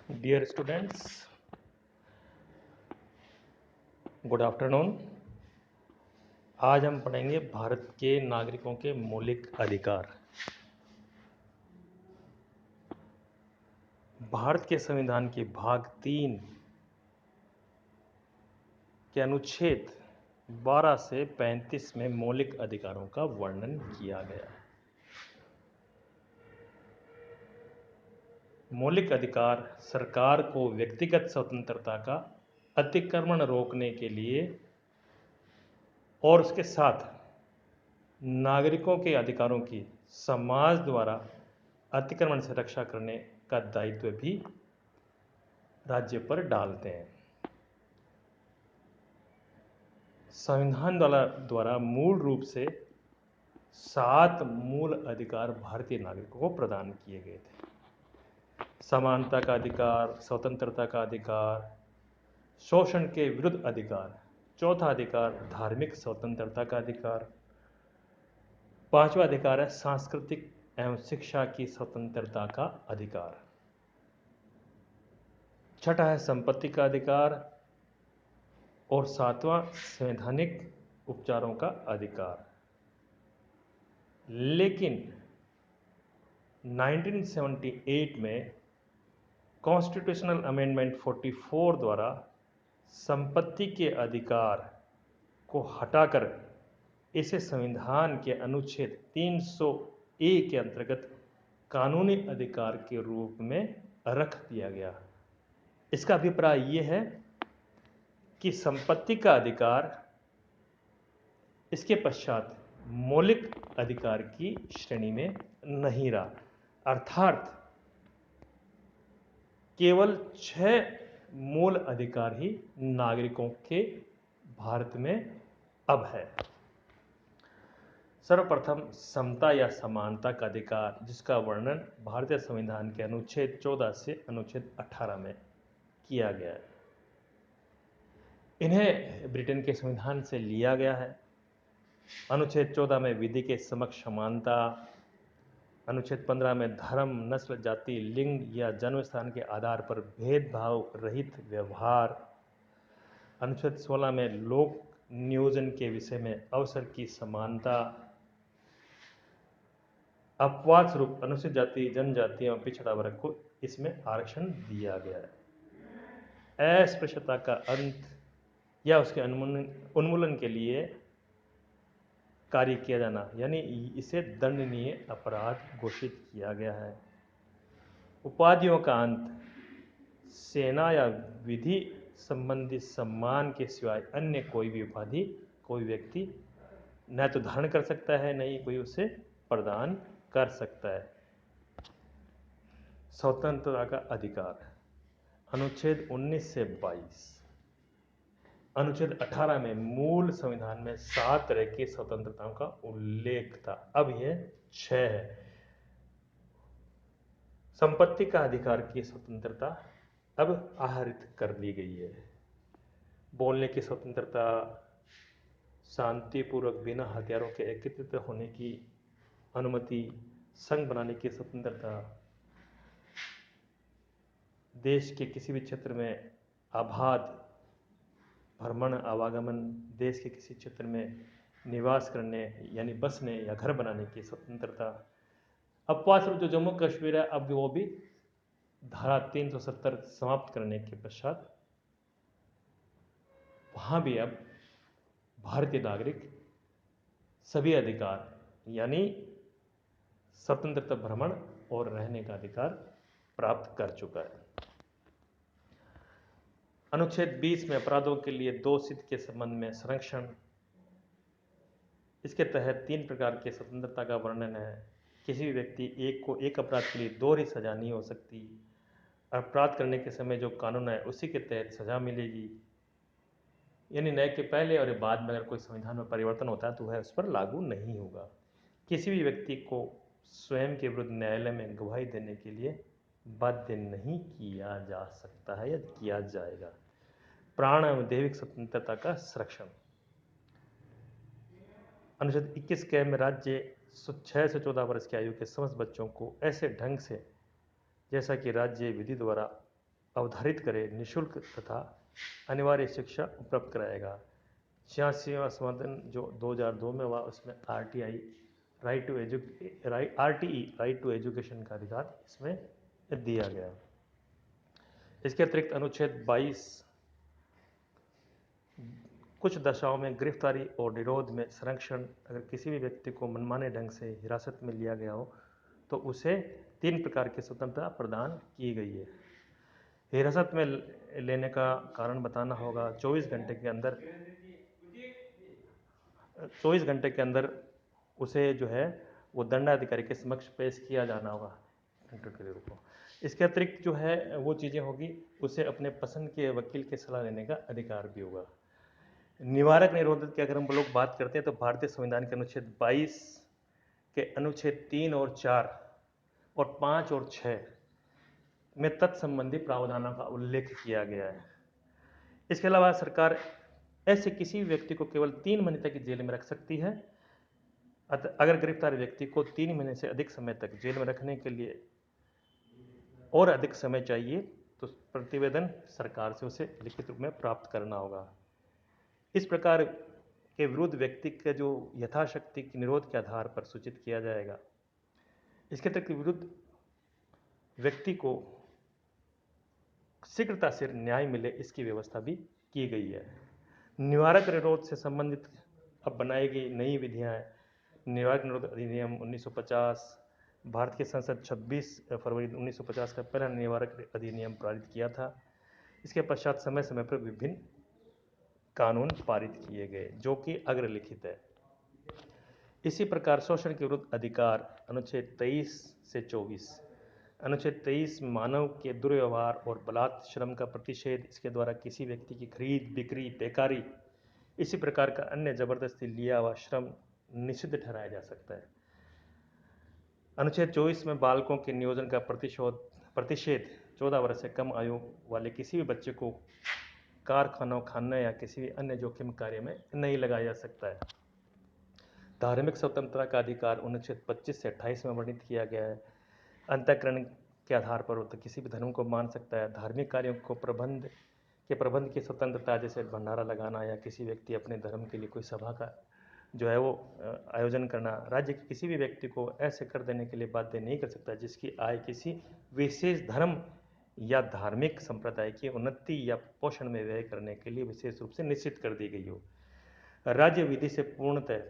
Dear students, good afternoon. आज हम पढ़ेंगे भारत के नागरिकों के मौलिक अधिकार। भारत के संविधान के भाग 3 के अनुच्छेद 12 से 35 में मौलिक अधिकारों का वर्णन किया गया है। मौलिक अधिकार सरकार को व्यक्तिगत स्वतंत्रता का अतिक्रमण रोकने के लिए और उसके साथ नागरिकों के अधिकारों की समाज द्वारा अतिक्रमण से रक्षा करने का दायित्व भी राज्य पर डालते हैं। संविधान द्वारा मूल रूप से 7 मूल अधिकार भारतीय नागरिकों को प्रदान किए गए थे। समानता का अधिकार, स्वतंत्रता का अधिकार, शोषण के विरुद्ध अधिकार, चौथा अधिकार धार्मिक स्वतंत्रता का अधिकार, पांचवा अधिकार है सांस्कृतिक एवं शिक्षा की स्वतंत्रता का अधिकार, छठा है संपत्ति का अधिकार और सातवां संवैधानिक उपचारों का अधिकार। लेकिन 1978 में कॉन्स्टिट्यूशनल अमेंडमेंट 44 द्वारा संपत्ति के अधिकार को हटाकर इसे संविधान के अनुच्छेद 300A के अंतर्गत कानूनी अधिकार के रूप में रख दिया गया। इसका अभिप्राय यह है कि संपत्ति का अधिकार इसके पश्चात मौलिक अधिकार की श्रेणी में नहीं रहा, अर्थात केवल 6 मूल अधिकार ही नागरिकों के भारत में अब है। सर्वप्रथम समता या समानता का अधिकार, जिसका वर्णन भारतीय संविधान के अनुच्छेद 14 से अनुच्छेद 18 में किया गया है। इन्हें ब्रिटेन के संविधान से लिया गया है। अनुच्छेद 14 में विधि के समक्ष समानता, अनुच्छेद 15 में धर्म, नस्ल, जाति, लिंग या जन्म स्थान के आधार पर भेदभाव रहित व्यवहार, अनुच्छेद 16 में लोक नियोजन के विषय में अवसर की समानता, अपवाद स्वरूप अनुसूचित जाति, जनजाति एवं पिछड़ा वर्ग को इसमें आरक्षण दिया गया है। अस्पृश्यता का अंत या उसके उन्मूलन के लिए कार्य किया जाना, यानी इसे दंडनीय अपराध घोषित किया गया है। उपाधियों का अंत, सेना या विधि संबंधी सम्मान के सिवाय अन्य कोई भी उपाधि कोई व्यक्ति न तो धारण कर सकता है, न ही कोई उसे प्रदान कर सकता है। स्वतंत्रता का अधिकार, अनुच्छेद 19 से 22। अनुच्छेद 18 में मूल संविधान में 7 तरह की स्वतंत्रताओं का उल्लेख था, अब यह 6 है। संपत्ति का अधिकार की स्वतंत्रता अब आहरित कर दी गई है। बोलने की स्वतंत्रता, शांतिपूर्वक बिना हथियारों के एकत्रित होने की अनुमति, संघ बनाने की स्वतंत्रता, देश के किसी भी क्षेत्र में आबाद भ्रमण आवागमन, देश के किसी क्षेत्र में निवास करने यानी बसने या घर बनाने की स्वतंत्रता। अपवाद स्वरूप जो जम्मू कश्मीर है, अब वो भी धारा 370 समाप्त करने के पश्चात वहां भी अब भारतीय नागरिक सभी अधिकार यानी स्वतंत्रता भ्रमण और रहने का अधिकार प्राप्त कर चुका है। अनुच्छेद 20 में अपराधों के लिए दोषित के संबंध में संरक्षण, इसके तहत 3 प्रकार के स्वतंत्रता का वर्णन है। किसी भी व्यक्ति को एक अपराध के लिए दोहरी सजा नहीं हो सकती। अपराध करने के समय जो कानून है उसी के तहत सजा मिलेगी, यानी न्याय के पहले और बाद में अगर कोई संविधान में परिवर्तन होता है तो वह उस पर लागू नहीं होगा। किसी भी व्यक्ति को स्वयं के विरुद्ध न्यायालय में गवाही देने के लिए बाध्य नहीं किया जा सकता है या किया जाएगा। प्राण एवं दैविक स्वतंत्रता का संरक्षण, अनुच्छेद 21 के में राज्य 6 से 14 वर्ष की आयु के समस्त बच्चों को ऐसे ढंग से जैसा कि राज्य विधि द्वारा अवधारित करे, निःशुल्क तथा अनिवार्य शिक्षा उपलब्ध कराएगा। 86वां संशोधन जो 2002 में हुआ, उसमें RTI राइट टू एजुकेशन का अधिकार इसमें दिया गया। इसके अतिरिक्त अनुच्छेद 22 कुछ दशाओं में गिरफ्तारी और निरोध में संरक्षण, अगर किसी भी व्यक्ति को मनमाने ढंग से हिरासत में लिया गया हो तो उसे 3 प्रकार की स्वतंत्रता प्रदान की गई है। हिरासत में लेने का कारण बताना होगा। 24 घंटे के अंदर उसे जो है वो दंडाधिकारी के समक्ष पेश किया जाना होगा को। इसके अतिरिक्त जो है वो चीज़ें होगी, उसे अपने पसंद के वकील की सलाह लेने का अधिकार भी होगा। निवारक निरोध की अगर हम लोग बात करते हैं तो भारतीय संविधान के अनुच्छेद 22 के अनुच्छेद 3 और 4 और 5 और 6 में तत्संबंधी प्रावधानों का उल्लेख किया गया है। इसके अलावा सरकार ऐसे किसी भी व्यक्ति को केवल 3 महीने तक जेल में रख सकती है। अगर गिरफ्तार व्यक्ति को 3 महीने से अधिक समय तक जेल में रखने के लिए और अधिक समय चाहिए तो प्रतिवेदन सरकार से उसे लिखित रूप में प्राप्त करना होगा। इस प्रकार के विरुद्ध व्यक्ति के जो यथाशक्ति निरोध के आधार पर सूचित किया जाएगा। इसके अतिरिक्त विरुद्ध व्यक्ति को शीघ्रता से न्याय मिले, इसकी व्यवस्था भी की गई है। निवारक निरोध से संबंधित अब बनाई गई नई विधियां हैं। निवारक निरोध अधिनियम 1950, भारत की संसद 26 फरवरी 1950 का पहला निवारक अधिनियम पारित किया था। इसके पश्चात समय समय पर विभिन्न कानून पारित किए गए जो कि अग्रलिखित है। इसी प्रकार शोषण के विरुद्ध अधिकार अनुच्छेद 23 से 24। अनुच्छेद 23 मानव के दुर्व्यवहार और बलात् श्रम का प्रतिषेध, इसके द्वारा किसी व्यक्ति की खरीद बिक्री, बेकारी, इसी प्रकार का अन्य जबरदस्ती लिया हुआ श्रम निषिद्ध ठहराया जा सकता है। अनुच्छेद 24 में बालकों के नियोजन का प्रतिषेध 14 वर्ष से कम आयु वाले किसी भी बच्चे को कारखानों, खाने या किसी भी अन्य जोखिम कार्य में नहीं लगाया जा सकता है। धार्मिक स्वतंत्रता का अधिकार अनुच्छेद 25 से 28 में वर्णित किया गया है। अंतःकरण के आधार पर तो किसी भी धर्म को मान सकता है। धार्मिक कार्यों को प्रबंध की स्वतंत्रता, जैसे भंडारा लगाना या किसी व्यक्ति अपने धर्म के लिए कोई सभा का जो है वो आयोजन करना, राज्य के किसी भी व्यक्ति को ऐसे कर देने के लिए बाध्य नहीं कर सकता जिसकी आय किसी विशेष धर्म या धार्मिक संप्रदाय की उन्नति या पोषण में व्यय करने के लिए विशेष रूप से निश्चित कर दी गई हो। राज्य विधि से पूर्णतः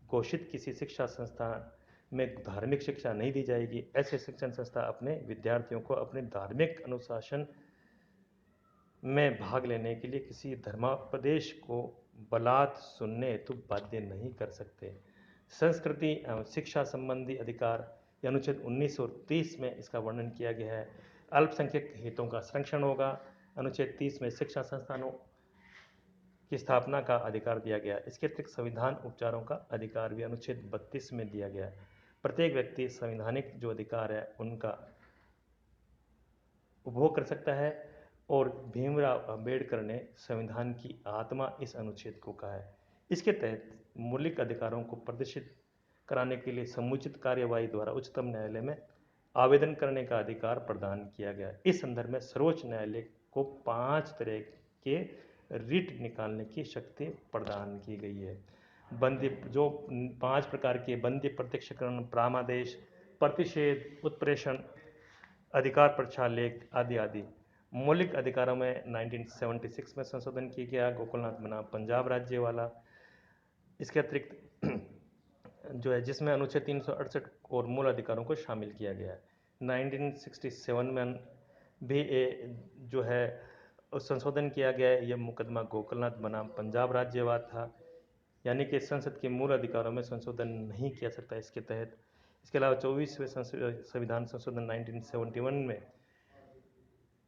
घोषित किसी शिक्षा संस्थान में धार्मिक शिक्षा नहीं दी जाएगी। ऐसे शिक्षण संस्था अपने विद्यार्थियों को अपने धार्मिक अनुशासन में भाग लेने के लिए किसी धर्मोपदेश को बलात् सुनने हेतु बाध्य नहीं कर सकते। संस्कृति एवं शिक्षा संबंधी अधिकार अनुच्छेद 19 और 30 में इसका वर्णन किया गया है। अल्पसंख्यक हितों का संरक्षण होगा। अनुच्छेद 30 में शिक्षा संस्थानों की स्थापना का अधिकार दिया गया। इसके अतिरिक्त संविधान उपचारों का अधिकार भी अनुच्छेद 32 में दिया गया है। प्रत्येक व्यक्ति संवैधानिक जो अधिकार है उनका उपभोग कर सकता है और भीमराव अंबेडकर ने संविधान की आत्मा इस अनुच्छेद को कहा है। इसके तहत मौलिक अधिकारों को प्रदर्शित कराने के लिए समुचित कार्यवाही द्वारा उच्चतम न्यायालय में आवेदन करने का अधिकार प्रदान किया गया। इस संदर्भ में सर्वोच्च न्यायालय को 5 तरह के रिट निकालने की शक्ति प्रदान की गई है। बंदी जो 5 प्रकार के बंदी प्रत्यक्षकरण, प्रामादेश, प्रतिषेध, उत्प्रेषण, अधिकार प्रक्षालेख आदि आदि। मौलिक अधिकारों में 1976 में संशोधन किया गया, गोकुलनाथ बनाम पंजाब राज्य वाला। इसके अतिरिक्त जो है जिसमें अनुच्छेद 368 और मूल अधिकारों को शामिल किया गया है। 1967 में भी जो है संशोधन किया गया है। यह मुकदमा गोकुलनाथ बनाम पंजाब राज्यवाद था, यानी कि संसद के मूल अधिकारों में संशोधन नहीं किया सकता इसके तहत। इसके अलावा 24वें संविधान संशोधन 1971 में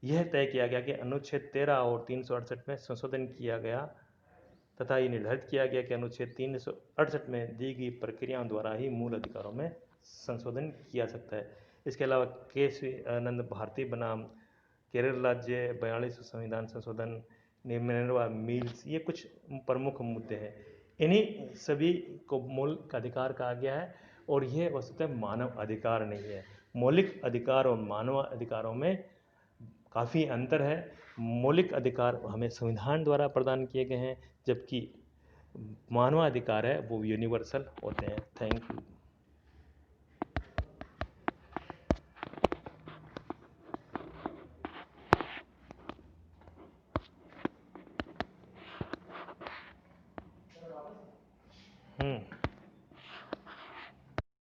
यह तय किया गया कि अनुच्छेद 13 और 368 में संशोधन किया गया तथा ये निर्धारित किया गया कि अनुच्छेद 368 में दी गई प्रक्रियाओं द्वारा ही मूल अधिकारों में संशोधन किया सकता है। इसके अलावा केशवी आनंद भारती बनाम केरल राज्य 42 संविधान संशोधन, मिनर्वा मिल्स, ये कुछ प्रमुख मुद्दे हैं। इन्हीं सभी को मौलिक अधिकार कहा गया है और यह वस्तुतः मानव अधिकार नहीं है। मौलिक अधिकार और मानव अधिकारों में काफ़ी अंतर है। मौलिक अधिकार हमें संविधान द्वारा प्रदान किए गए हैं, जबकि मानवाधिकार है वो यूनिवर्सल होते हैं। Thank you.